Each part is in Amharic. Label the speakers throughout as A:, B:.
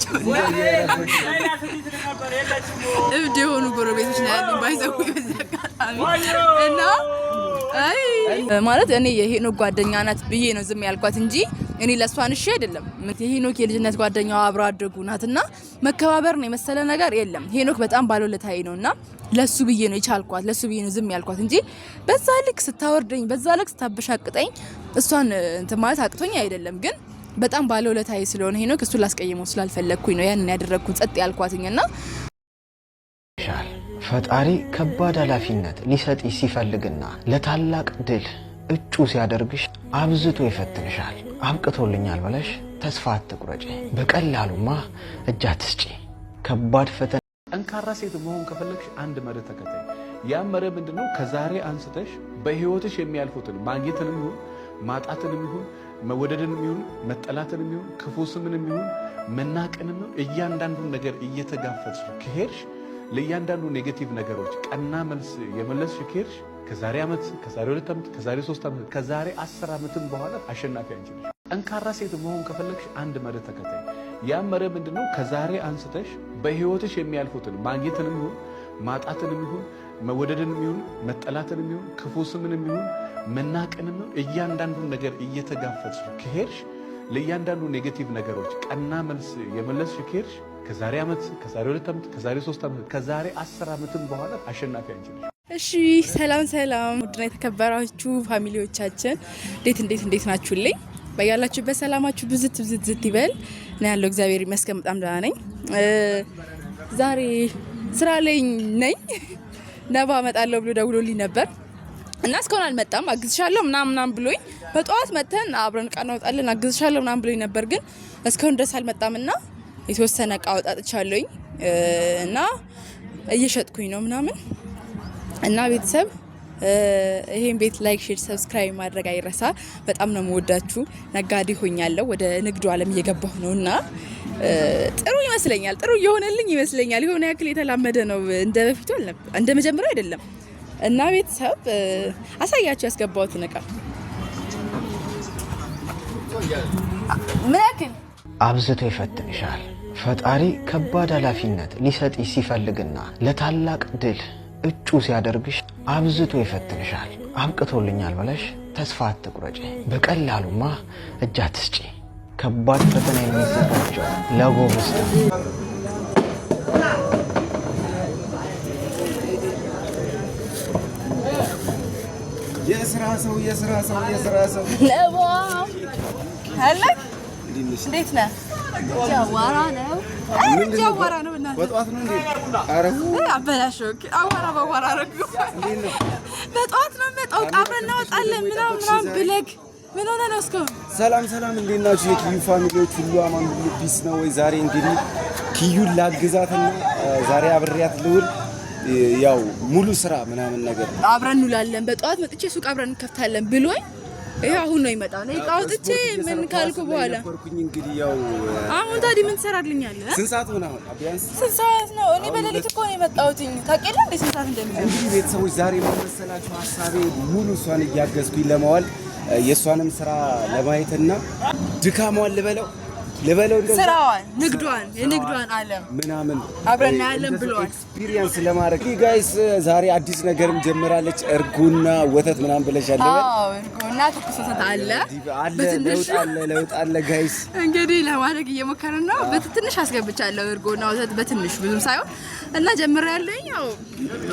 A: ናቸው እብድ የሆኑ ጎረቤቶች ነው ያሉኝ ባይዘው ይበዛቃታሚ እና አይ ማለት እኔ የሄኖክ ጓደኛ ናት ብዬ ነው ዝም ያልኳት እንጂ እኔ ለሷን እሺ አይደለም የሄኖክ የልጅነት ጓደኛው አብራ አደጉ ናትና መከባበር ነው የመሰለ ነገር የለም ሄኖክ በጣም ባለውለታዬ ነውና ለሱ ብዬ ነው ይቻልኳት ለሱ ብዬ ነው ዝም ያልኳት እንጂ በዛ ልክ ስታወርደኝ በዛ ልክ ስታበሻቅጠኝ እሷን እንት ማለት አቅቶኝ አይደለም ግን በጣም ባለውለታዬ ስለሆነ ሄኖክ እሱ ላስቀየመው ስላልፈለኩኝ ነው ያን ያደረኩት ጸጥ ያልኳትኝና
B: ፈጣሪ ከባድ ኃላፊነት ሊሰጥ ሲፈልግና ለታላቅ ድል እጩ ሲያደርግሽ አብዝቶ ይፈትንሻል አብቅቶልኛል ብለሽ ተስፋ አትቁረጪ በቀላሉማ እጅ አትስጪ ከባድ ፈተና
C: ጠንካራ ሴት መሆን ከፈለግሽ አንድ መርህ ተከታይ ያ መርህ ምንድነው ከዛሬ አንስተሽ በህይወትሽ የሚያልፉትን ማግኘትንም ይሁን ማጣትንም ይሁን መወደድንም ይሁን መጠላትንም ይሁን ክፉ ስምንም ይሁን መናቅንም እያንዳንዱን ነገር እየተጋፈጥሽ ከሄድሽ ለእያንዳንዱ ኔጌቲቭ ነገሮች ቀና መልስ የመለስሽ ከሄድሽ ከዛሬ አመት ከዛሬ 2 አመት ከዛሬ 3 አመት ከዛሬ 10 አመትም በኋላ አሸናፊ አንቺ ነሽ ጠንካራ ሴት መሆን ከፈለግሽ አንድ መርህ ተከታይ ያ መርህ ምንድነው ከዛሬ አንስተሽ በህይወትሽ የሚያልፉትን ማግኘትንም ይሁን ማጣትንም ይሁን መወደድንም ይሁን መጠላትንም ይሁን ክፉ ስምንም ይሁን መናቅንም እያንዳንዱን ነገር እየተጋፈጥሽ ከሄድሽ ለእያንዳንዱ ኔጌቲቭ ነገሮች ቀና መልስ የመለስሽ ከሄድሽ ከዛሬ አመት ከዛሬ 2 አመት ከዛሬ 3 አመት ከዛሬ 10 አመትም በኋላ አሸናፊ አንቺ ነሽ
A: እሺ ሰላም ሰላም ውድና የተከበራችሁ ፋሚሊዎቻችን እንዴት ናችሁልኝ በያላችሁበት ሰላማችሁ ብዝት ይበል እኔ ያለው እግዚአብሔር ይመስገን በጣም ደህና ነኝ ዛሬ ስራ ላይ ነኝ ነባ መጣለው ብሎ ደውሎልኝ ነበር እና እስካሁን አልመጣም አግዝሻለሁ ምናምን ብሎኝ በጧት መተን አብረን ቃና ወጣለን አግዝሻለሁ ምናምን ብሎኝ ነበር ግን እስካሁን ድረስ አልመጣምና የተወሰነ ቃ ወጣጥቻለሁኝ እና እየሸጥኩኝ ነው ምናምን እና ቤተሰብ ይሄን ቤት ላይክ ሼር ሰብስክራይብ ማድረግ አይረሳ በጣም ነው የምወዳችሁ ነጋዴ ሆኛለሁ ወደ ንግዱ ዓለም እየገባሁ ነውና ጥሩ ይመስለኛል ጥሩ እየሆነልኝ ይመስለኛል የሆነ ያክል የተላመደ ነው እንደበፊቱ አልነበረ እንደመጀመሪያው አይደለም እና ቤተሰብ አሳያችሁ ያስገባሁት ነቃ ምንክል
B: አብዝቶ ይፈትንሻል ፈጣሪ ከባድ ኃላፊነት ሊሰጥ ሲፈልግና ለታላቅ ድል እጩ ሲያደርግሽ አብዝቶ ይፈትንሻል አብቅቶልኛል ብለሽ ተስፋ አትቁረጪ በቀላሉማ እጅ አትስጪ ከባድ ፈተና የሚዘጋጀው ለጎበዝ
D: የስራ ሰው
A: ለባ አለ እንዴት ነህ ጃዋራ ነው ጃዋራ ነው እና
D: በጧት ነው እንዴ አረፉ
A: አበላሽው አዋራ በዋራ ረጉ በጧት ነው መጣው ቃብረን እናወጣለን ምናምን ብለግ ምን ሆነ ነው እስከ
D: ሰላም እንዴት ናችሁ የኪዩ ፋሚሊዎች ሁሉ አማን ሁሉ ፒስ ነው ወይ ዛሬ እንግዲህ ኪዩን ላግዛትና ዛሬ አብሬያት ልውል ያው ሙሉ ስራ ምናምን ነገር
A: አብረን እንውላለን በጧት መጥቼ ሱቅ አብረን እንከፍታለን ብሎኝ ይሄ አሁን ነው ይመጣው ነው ይቃውጥቼ ምን ካልኩ በኋላ
D: ነበርኩኝ እንግዲህ ያው
A: አሁን ታዲያ ምን ትሰራልኛል
D: ስንት ሰዓት ሆነ አሁን ቢያንስ
A: ስንት ሰዓት ነው እኔ በሌሊት እኮ ነው የመጣሁትኝ ታውቂያለሽ እንዴ ስንት ሰዓት እንደሚሆን
D: እንግዲህ ቤተሰቦች ዛሬ መሰላችሁ ሐሳቤ ሙሉ እሷን እያገዝኩኝ ለማዋል የሷንም ስራ ለማየትና ድካሟን ልበለው እንደዛ
A: ስራዋን የንግዷን ዓለም
D: ምናምን
A: አብረና ዓለም ብሏል
D: ኤክስፒሪየንስ ለማድረግ ጋይስ ዛሬ አዲስ ነገርም ጀምራለች እርጎና ወተት ምናምን ብለሻል
A: አዎ እርጎና ትኩስ ወተት አለ
D: ለውጥ አለ ጋይስ
A: እንግዲህ ለማድረግ እየሞከርን ነው በትንሽ አስገብቻለሁ እርጎና ወተት በትንሽ ብዙም ሳይሆን እና ጀምራለኝ ያው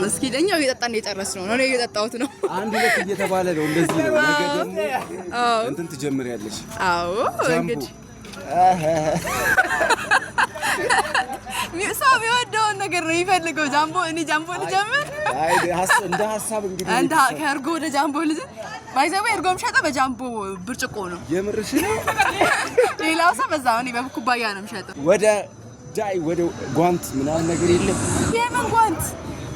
A: እስኪ ለኛው እየጠጣን እየጨረስነው ነው እየጠጣሁት ነው
D: አንድ ሁለት እየተባለ ነው እንደዚህ ነው ነገ ደግሞ እንትን ትጀምሪያለሽ
A: አዎ እንግዲህ ሰው የሚወደውን ነገር ነው የሚፈልገው ጃምቦ እኔ ጃምቦ ልጀምር
D: እንደ ሀሳብ እንግዲህ
A: ከእርጎ ወደ ጃምቦ ልጅ ባይዘው እርጎም ሸጠ በጃምቦ ብርጭቆ ነው
D: የምርሽ ነው
A: ሌላው ሰው በዛው እኔ በኩባያ ነው የምሸጠው
D: ወደ ጓንት ምናምን ነገር የለም
A: የምን ጓንት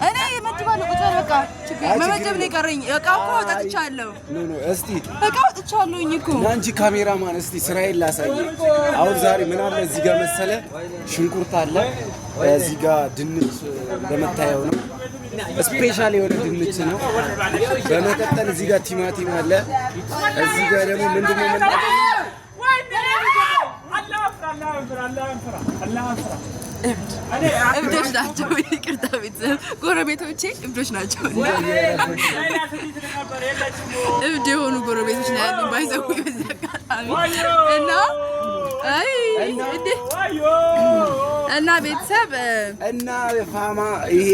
A: እኔ የመድባለሁ ቁጥር በቃ መመደብ ነው የቀረኝ እቃው እኮ ወጥቻለሁ
D: ኖ እስቲ
A: እቃው ወጥቻለሁኝ እኮ
D: አንቺ ካሜራማን እስቲ ስራዬን ላሳይ አሁን ዛሬ ምን አለ እዚህ ጋር መሰለ ሽንኩርት አለ እዚህ ጋር ድንች በመታየው ነው ስፔሻል የሆነ ድንች ነው በመቀጠል እዚህ ጋር ቲማቲም አለ እዚህ ጋር ደግሞ ምንድነው
A: እብዶች ናቸው። ይቅርታ ቤተሰብ ጎረቤቶቼ እብዶች ናቸው። እብድ የሆኑ ጎረቤቶች ነው ያሉኝ። ባይዘው በዚህ አጋጣሚ እና ቤተሰብ
D: እና ፋማ ይሄ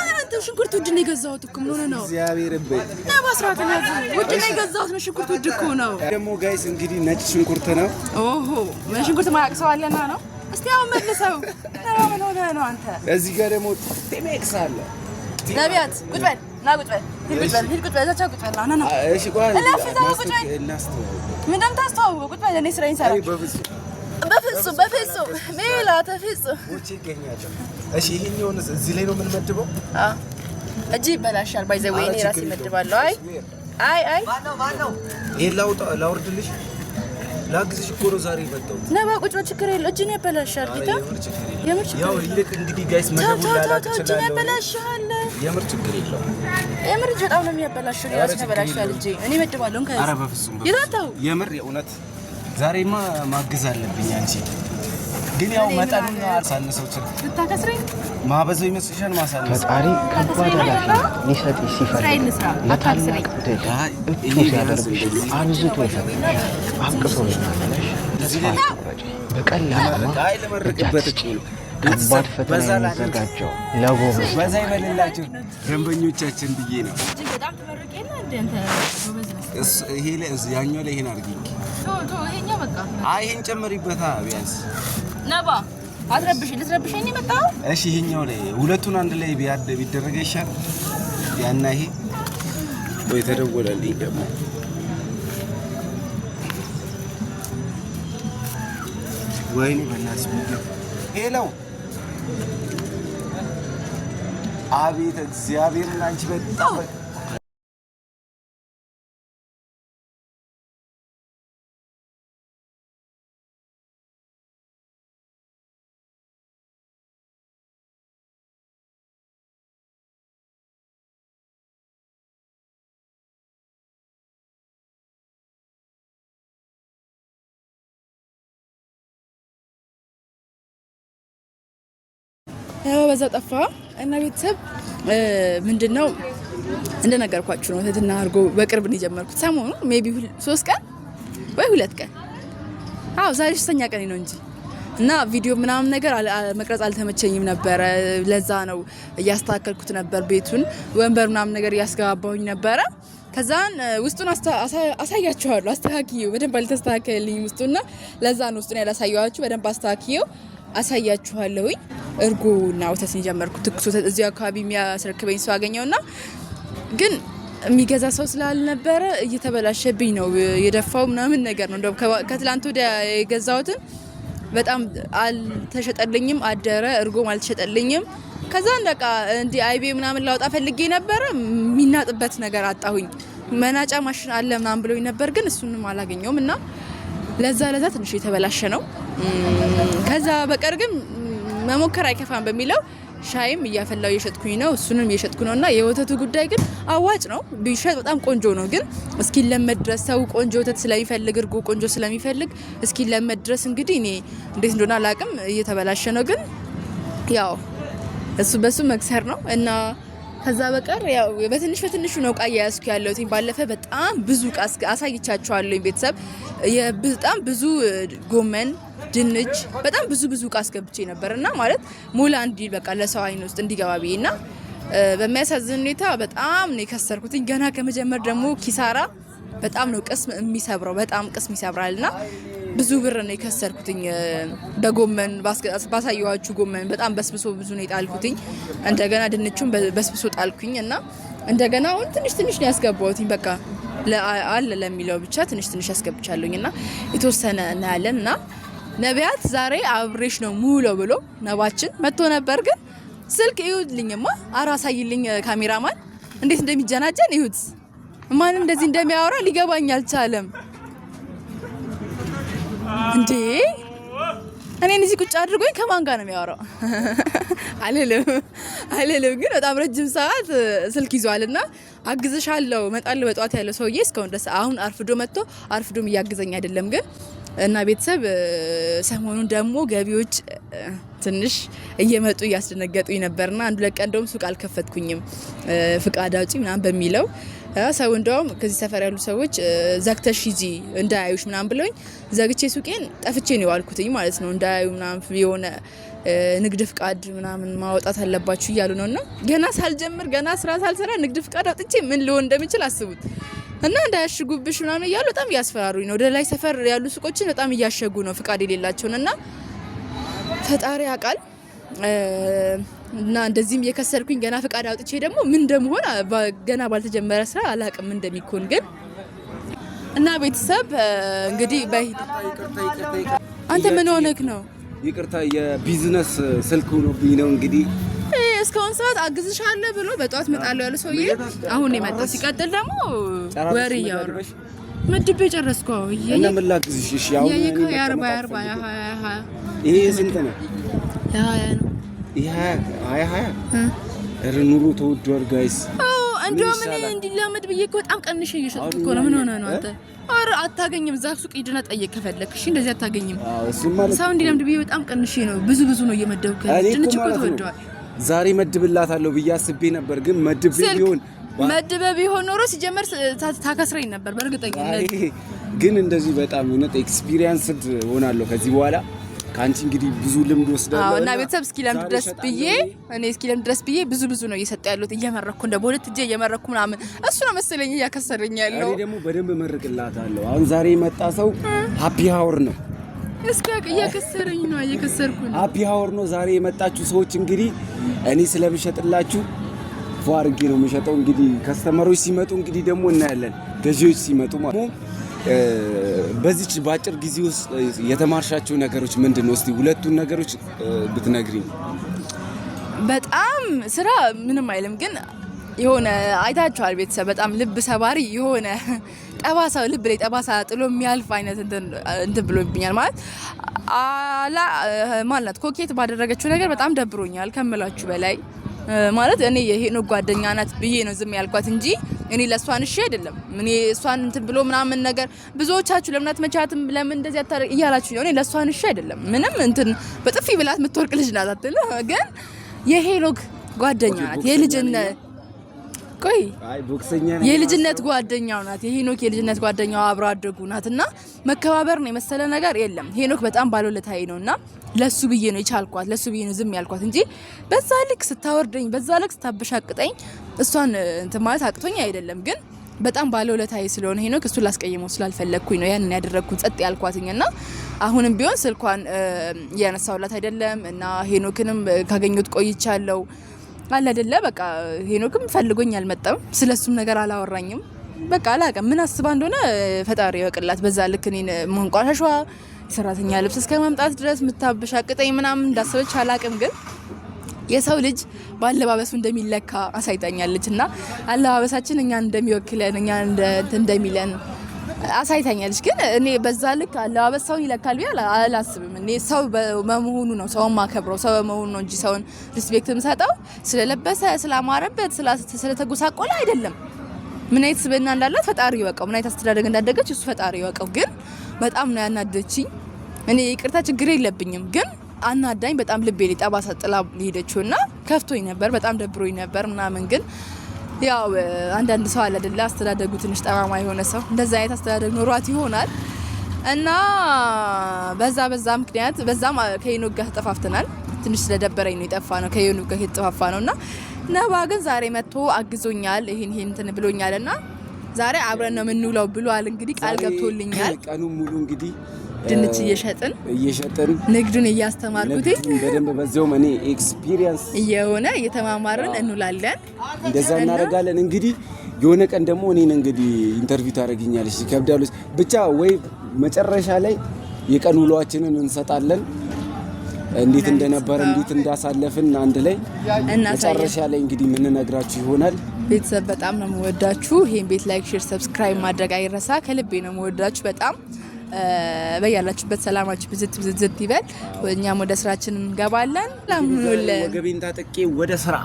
A: አንተ ሽንኩርት ውድ ነው የገዛሁት እኮ ምን ሆነ ነው?
D: እግዚአብሔር ይበል
A: ለማስራት ነው ውድ ነው የገዛሁት ነው። ሽንኩርት ውድ እኮ ነው።
D: ደግሞ ጋይስ እንግዲህ ነጭ ሽንኩርት ነው።
A: ኦሆ ሽንኩርት ማያውቅ ሰው አለና ነው። እስቲ አሁን መልሰው ምን ሆነ ነው አንተ?
D: እዚህ ጋር ደግሞ ቴሜክስ አለ።
A: ነቢያት ቁጭ በል ና ቁጭ በል ሂድ ቁጭ በል እዛቸው ቁጭ በል ና ና
D: እሺ ቆይ
A: ምን እንደምታስተዋውቀው ቁጭ በል እኔ ስራዬን ሰራ። በፍጹም ሜላ ተፍጹም
D: ውጪ ይገኛል። እሺ ይሄኛውን እዚህ ላይ ነው የምንመድበው?
A: እጅ ይበላሻል። ባይ ዘ ወይ እኔ ራሴ እመድባለሁ። አይ
D: ማነው ይሄ ላውርድልሽ ላግዝሽ እኮ ነው ዛሬ የመጣሁት።
A: ነባ ቁጭ በል ችግር የለው። እጅን ያበላሻል ጌታ የምር ችግር
D: ያው ይልቅ እንግዲህ ጋይስ መደቡ ላላቅ ይችላል።
A: እጅን ያበላሻል
D: የምር ችግር የለው።
A: የምር በጣም ነው የሚያበላሽው። ራስ ተበላሽቷል እጄ እኔ እመድባለሁ። እንካ
D: ኧረ በፍጹም
A: ይላታው
D: የምር የእውነት ዛሬማ ማግዝ አለብኝ። አንቺ ግን ያው መጠኑን አልሳነሰው ይችላል።
A: ልታከስረኝ
D: ማበዛው ይመስልሻል? ማሳነስ
B: ፈጣሪ ከባድ ኃላፊነት ሊሰጥ ሲፈልግ ለታላቅ ድል እጁ ሲያደርግሽ አብዝቶ ይፈትንሻል። አብቅቶልኛል ብለሽ ተስፋ አትቁረጪ። በቀላሉ
D: ለመረቅበት እጭ ነው
B: ከባድ ፈተና የሚዘጋጀው ለጎበዝ
D: በዛ ይበልላችሁ ደንበኞቻችን ብዬ ነው።
A: በጣም ተመርቄና እንደ
D: ይሄ ላይ ያኛው ላይ ይሄን አድርጊ።
A: ይሄኛው በቃ
D: ይሄን ጨምሪበታ ቢያንስ
A: ነባ ልትረብሽኝ መጣው።
D: እሺ ይሄኛው ላይ ሁለቱን አንድ ላይ ቢደረገ ይሻል። ያና ይሄ ወይ ተደወለልኝ ደግሞ ወይኔ በእናትሽ ምግብ ሄሎ አቤት እግዚአብሔርን አንቺ በጣም
A: ያው በዛው ጠፋ እና ቤተሰብ ምንድነው እንደነገርኳችሁ ነው። እህትና አርጎ በቅርብ ነው የጀመርኩት። ሰሞኑ ሜቢ 3 ቀን ወይ 2 ቀን ዛሬ 3ኛ ቀን ነው እንጂ እና ቪዲዮ ምናምን ነገር መቅረጽ አልተመቸኝም ነበር። ለዛ ነው እያስተካከልኩት ነበር። ቤቱን ወንበር ምናምን ነገር እያስገባባሁኝ ነበር። ከዛን ውስጡን አሳያችኋለሁ። አስተካክዬው በደንብ አልተስተካከለልኝ ውስጡና ለዛ ነው ውስጡን ያላሳየኋችሁ። በደንብ አስተካክዬው አሳያችኋለሁ። እርጎና ወተትን ጀመርኩት። ትኩስ ወተት እዚህ አካባቢ የሚያስረክበኝ ሰው አገኘውና ግን የሚገዛ ሰው ስላልነበረ እየተበላሸብኝ ነው የደፋው ምናምን ነገር ነው። እንደውም ከትላንት ወዲያ የገዛሁትን በጣም አልተሸጠልኝም አደረ። እርጎም አልተሸጠልኝም። ከዛ እንደቃ እንዲ አይቤ ምናምን ላውጣ ፈልጌ ነበር። የሚናጥበት ነገር አጣሁኝ። መናጫ ማሽን አለ ምናምን ብሎኝ ነበር ግን እሱንም አላገኘውም እና ለዛ ትንሽ የተበላሸ ነው። ከዛ በቀር ግን መሞከር አይከፋም በሚለው ሻይም እያፈላው እየሸጥኩኝ ነው። እሱንም እየሸጥኩ ነውና የወተቱ ጉዳይ ግን አዋጭ ነው። ቢሸጥ በጣም ቆንጆ ነው። ግን እስኪለመድ ድረስ ሰው ቆንጆ ወተት ስለሚፈልግ እርጎ ቆንጆ ስለሚፈልግ እስኪለመድ ድረስ እንግዲህ እኔ እንዴት እንደሆነ አላቅም እየተበላሸ ነው። ግን ያው በሱ መክሰር ነው እና ከዛ በቀር ያው በትንሹ ነው ቃ ያያዝኩ ያለሁት። ባለፈ በጣም ብዙ ቃ አሳይቻችኋለሁ ቤተሰብ። በጣም ብዙ ጎመን፣ ድንች በጣም ብዙ ቃ አስገብቼ ነበርና ማለት ሙላ እንዲል በቃ ለሰው አይን ውስጥ እንዲገባ ብዬና በሚያሳዝን ሁኔታ በጣም ነው የከሰርኩት። ገና ከመጀመር ደግሞ ኪሳራ በጣም ነው ቅስም የሚሰብረው። በጣም ቅስም ይሰብራልና ብዙ ብር ነው የከሰርኩትኝ። በጎመን ባሳየዋችሁ ጎመን በጣም በስብሶ ብዙ ነው የጣልኩትኝ። እንደገና ድንቹን በስብሶ ጣልኩኝ እና እንደገና አሁን ትንሽ ነው ያስገባሁትኝ። በቃ አለ ለሚለው ብቻ ትንሽ ያስገብቻለሁኝና የተወሰነ እናያለን። እና ነቢያት ዛሬ አብሬሽ ነው ሙሉ ብሎ ነባችን መጥቶ ነበር። ግን ስልክ ይውልኝማ አራሳይልኝ ካሜራማን እንዴት እንደሚጀናጀን ይሁት ማን እንደዚህ እንደሚያወራ ሊገባኝ አልቻለም። እንዴ እኔን እዚህ ቁጭ አድርጎኝ ከማን ጋር ነው የሚያወራው? አለለም ግን በጣም ረጅም ሰዓት ስልክ ይዟልና አግዝሻለሁ እመጣለሁ በጧት ያለው ሰውዬ እስካሁን ድረስ አሁን አርፍዶ መጥቶ አርፍዶም እያገዘኝ አይደለም። ግን እና ቤተሰብ ሰሞኑን ደግሞ ገቢዎች ትንሽ እየመጡ እያስደነገጡኝ ነበርና አንድ ለቀን እንደውም ሱቅ አልከፈትኩኝም ፍቃድ አውጪ ምናምን በሚለው ሰው እንደውም ከዚህ ሰፈር ያሉ ሰዎች ዘግተሽ ሂጂ እንዳያዩሽ ምናምን ብለውኝ ዘግቼ ሱቄን ጠፍቼ ነው ያልኩትኝ ማለት ነው። እንዳያዩ ምናምን የሆነ ንግድ ፍቃድ ምናምን ማውጣት አለባችሁ እያሉ ነውና ገና ሳልጀምር ገና ስራ ሳልሰራ ንግድ ፍቃድ አውጥቼ ምን ሊሆን እንደሚችል አስቡት። እና እንዳያሽጉብሽ ምናምን እያሉ በጣም እያስፈራሩኝ ነው። ወደ ላይ ሰፈር ያሉ ሱቆችን በጣም እያሸጉ ነው ፍቃድ የሌላቸውና ፈጣሪ ያውቃል። እና እንደዚህም እየከሰርኩኝ ገና ፍቃድ አውጥቼ ደግሞ ምን እንደምሆን ገና ባልተጀመረ ስራ አላቅም እንደሚኮን ግን እና ቤተሰብ እንግዲህ አንተ ምን ሆነክ ነው?
D: ይቅርታ የቢዝነስ ስልክ ሆኖብኝ ነው እንግዲህ
A: እስካሁን ሰዓት አግዝሻለሁ ብሎ በጧት መጣለው ያለ ሰውዬ አሁን ነው የመጣው። ሲቀጥል ደግሞ ወሬ ያወራሽ መድቤ ጨረስኩ።
D: እና ምን ላግዝሽ? እሺ ያው ይሄ ስንት ነው?
A: 20 ነው።
D: ይሄ 20 ኑሮ ተወዷል ጋይስ።
A: እንደውም እኔ እንዲላመድ ብዬ እኮ በጣም ቀንሼ እየሸጥኩ እኮ ነው። ምን ሆነ ነው አንተ? አረ አታገኝም። እዛ ሱቅ ሂድና ጠይቅ ከፈለክ። እሺ እንደዚህ አታገኝም። ሰው እንዲላመድ ብዬ በጣም ቀንሼ ነው። ብዙ ነው እየመደብኩ ድንች እኮ ተወዷል።
D: ዛሬ መድብላታለሁ ብዬ አስቤ ነበር፣ ግን መድበ ቢሆን ኖሮ ሲጀመር ታከስረኝ ነበር በእርግጠኝነት። ግን እንደዚህ በጣም እውነት ኤክስፒሪየንስድ ሆናለሁ ከዚህ በኋላ ካንቺ እንግዲህ ብዙ ልምድ ወስዳለሁ
A: እና ቤተሰብ እስኪለምድ ድረስ ብዬ ብዙ ነው እየሰጠ ያለሁት እየመረኩ እንደ በሁለት እጄ እየመረኩ ምናምን እሱ ነው መሰለኝ እያከሰረኝ ያለው።
D: እኔ ደግሞ በደንብ መርቅላታለሁ። አሁን ዛሬ የመጣ ሰው ሃፒ ሃወር ነው።
A: እስከ እየከሰረኝ ነው እየከሰርኩ ነው።
D: ሃፒ ሃወር ነው ዛሬ የመጣችሁ ሰዎች እንግዲህ እኔ ስለምሸጥላችሁ ፏርጌ ነው የምሸጠው። እንግዲህ ከስተመሮች ሲመጡ እንግዲህ ደግሞ እናያለን። ገዢዎች ሲመጡ ማለት በዚህ ባጭር ጊዜ ውስጥ የተማርሻቸው ነገሮች ምንድነው? እስቲ ሁለቱን ነገሮች ብትነግሪኝ።
A: በጣም ስራ ምንም አይልም፣ ግን የሆነ አይታችኋል ቤተሰብ በጣም ልብ ሰባሪ የሆነ ጠባሳ ልብ ላይ ጠባሳ ጥሎ የሚያልፍ አይነት እንትን ብሎብኛል ማለት ማለት ኮኬት ባደረገችው ነገር በጣም ደብሮኛል ከመላችሁ በላይ ማለት እኔ የሄኖክ ጓደኛ ናት ብዬ ነው ዝም ያልኳት እንጂ እኔ ለሷን እሺ አይደለም። እኔ እሷን እንትን ብሎ ምናምን ነገር ብዙዎቻችሁ ለምን አትመቻትም ለምን እንደዚህ አታረግ እያላችሁ ነው። እኔ ለሷን እሺ አይደለም ምንም እንትን በጥፊ ብላት የምትወርቅ ልጅ ናት አትል፣ ግን የሄኖክ ጓደኛ ናት የልጅነት ጓደኛው ናት። የሄኖክ የልጅነት ጓደኛው አብሮ አደጉ ናትና መከባበር ነው የመሰለ ነገር የለም። ሄኖክ በጣም ባለውለታዬ ነውና ለሱ ብዬ ነው የቻልኳት፣ ለሱ ብዬ ነው ዝም ያልኳት እንጂ በዛ ልክ ስታወርደኝ በዛ ልክ ስታበሻቅጠኝ እሷን እንትን ማለት አቅቶኝ አይደለም። ግን በጣም ባለውለታዬ ስለሆነ ሄኖክ እሱ ላስቀየመው ስላልፈለኩኝ ነው ያንን ያደረኩት ጸጥ ያልኳትኝና አሁንም ቢሆን ስልኳን ያነሳውላት አይደለም እና ሄኖክንም ካገኙት ቆይቻለሁ አለ አይደለ በቃ ሄኖክም ፈልጎኝ አልመጣም። ስለሱም ነገር አላወራኝም። በቃ አላቀም ምን አስባ እንደሆነ ፈጣሪ ይወቅላት። በዛ ልክ እኔን መንቋሻሿ ሰራተኛ ልብስ እስከ ማምጣት ድረስ ምታበሻቅጠኝ ምናምን እንዳሰበች አላቅም። ግን የሰው ልጅ ባለባበሱ እንደሚለካ አሳይታኛለችና አለባበሳችን እኛን እንደሚወክለን እኛን እንደሚለን አሳይታኛለች። ግን እኔ በዛ ልክ አለባበስ ሰውን ይለካል ብዬ አላስብም። እኔ ሰው በመሆኑ ነው ሰውን ማከብረው፣ ሰው በመሆኑ ነው እንጂ ሰውን ሪስፔክት የምሰጠው ስለለበሰ ስላማረበት ስለተጎሳቆለ አይደለም። ምን አይነት ስብዕና እንዳላት ፈጣሪ ይወቀው፣ ምን አይነት አስተዳደግ እንዳደገች እሱ ፈጣሪ ይወቀው። ግን በጣም ነው ያናደችኝ። እኔ ይቅርታ ችግር የለብኝም፣ ግን አናዳኝ በጣም ልቤ ላይ ጠባሳ ጥላ ሄደችውና ከፍቶኝ ነበር፣ በጣም ደብሮኝ ነበር ምናምን። ግን ያው አንዳንድ ሰው አለ አይደለ አስተዳደጉ ትንሽ ጠማማ የሆነ ሰው እንደዛ አይነት አስተዳደግ ኖሯት ይሆናል እና በዛ ምክንያት በዛም ከሄኖክ ጋር ተጠፋፍተናል። ትንሽ ስለደበረኝ ነው የጠፋ ነው ከሄኖክ ጋር የተጠፋፋ ነውና ነባ ግን ዛሬ መጥቶ አግዞኛል። ይሄን እንትን ብሎኛልና ዛሬ አብረን ነው የምንውለው ብሏል። እንግዲህ ቃል ገብቶልኛል።
D: ቀኑን ሙሉ እንግዲህ
A: ድንች እየሸጥን ንግዱን እያስተማርኩት
D: በደንብ በዚያው እኔ ኤክስፒሪየንስ
A: እየሆነ እየተማማርን እንውላለን።
D: እንደዛ እናደርጋለን። እንግዲህ የሆነ ቀን ደግሞ እኔን እንግዲህ ኢንተርቪው ታደርጊኛለሽ ከብዳሉስ ብቻ ወይ መጨረሻ ላይ የቀን ውሏችንን እንሰጣለን። እንዴት እንደነበር እንዴት እንዳሳለፍን አንድ ላይ መጨረሻ ላይ እንግዲህ ምን ነግራችሁ ይሆናል።
A: ቤተሰብ በጣም ነው የምወዳችሁ። ይሄን ቤት ላይክ፣ ሼር፣ ሰብስክራይብ ማድረግ አይረሳ። ከልቤ ነው የምወዳችሁ በጣም። በያላችሁበት ሰላማችሁ ብዝት ይበል። እኛም ወደ ስራችን እንገባለን። ለምን ወገቤን ታጠቄ ወደ ስራ